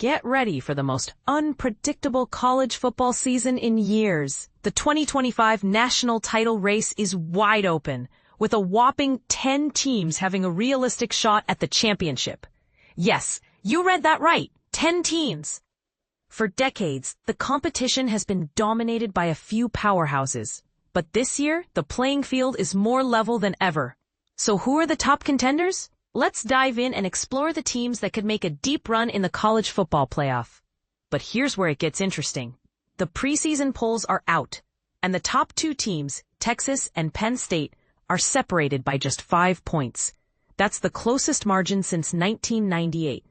Get ready for the most unpredictable college football season in years. The 2025 national title race is wide open, with a whopping 10 teams having a realistic shot at the championship. Yes, you read that right, 10 teams. For decades, the competition has been dominated by a few powerhouses. But this year, the playing field is more level than ever. So who are the top contenders? Let's dive in and explore the teams that could make a deep run in the college football playoff. But here's where it gets interesting. The preseason polls are out, and the top two teams, Texas and Penn State, are separated by just 5 points. That's the closest margin since 1998.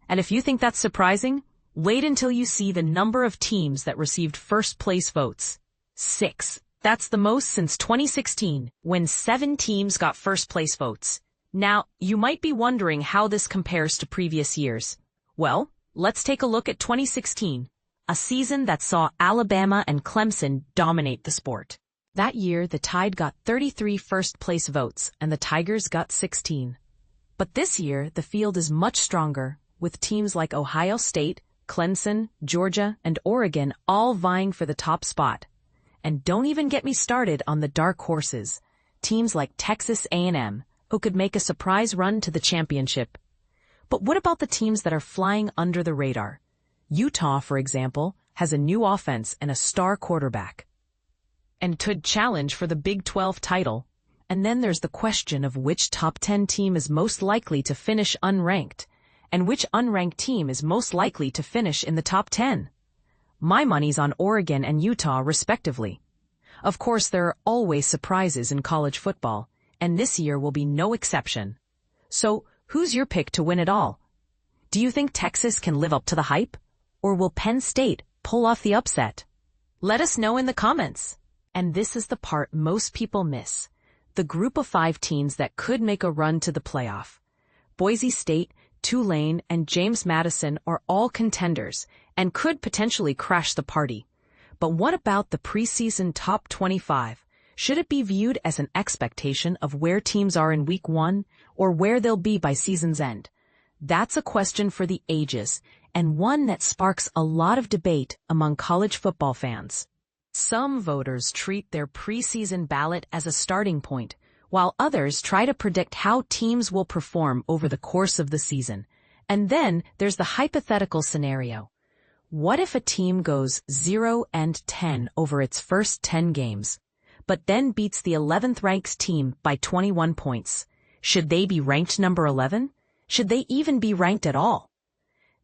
And if you think that's surprising, wait until you see the number of teams that received first-place votes. 6. That's the most since 2016, when 7 teams got first-place votes. Now, you might be wondering how this compares to previous years. Well, let's take a look at 2016, a season that saw Alabama and Clemson dominate the sport. That year, the Tide got 33 first-place votes, and the Tigers got 16. But this year, the field is much stronger, with teams like Ohio State, Clemson, Georgia, and Oregon all vying for the top spot. And don't even get me started on the dark horses, teams like Texas A&M, who could make a surprise run to the championship. But what about the teams that are flying under the radar? Utah, for example, has a new offense and a star quarterback, and could challenge for the Big 12 title. And then there's the question of which top 10 team is most likely to finish unranked, and which unranked team is most likely to finish in the top 10. My money's on Oregon and Utah, respectively. Of course, there are always surprises in college football, and this year will be no exception. So, who's your pick to win it all? Do you think Texas can live up to the hype? Or will Penn State pull off the upset? Let us know in the comments. And this is the part most people miss. The group of 5 teams that could make a run to the playoff. Boise State, Tulane, and James Madison are all contenders and could potentially crash the party. But what about the preseason top 25? Should it be viewed as an expectation of where teams are in week 1 or where they'll be by season's end? That's a question for the ages, and one that sparks a lot of debate among college football fans. Some voters treat their preseason ballot as a starting point, while others try to predict how teams will perform over the course of the season. And then there's the hypothetical scenario. What if a team goes 0-10 over its first 10 games, but then beats the 11th ranked team by 21 points? Should they be ranked number 11? Should they even be ranked at all?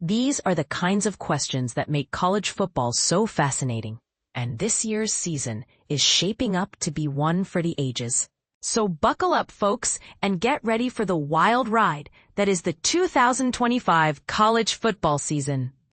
These are the kinds of questions that make college football so fascinating. And this year's season is shaping up to be one for the ages. So buckle up, folks, and get ready for the wild ride that is the 2025 college football season.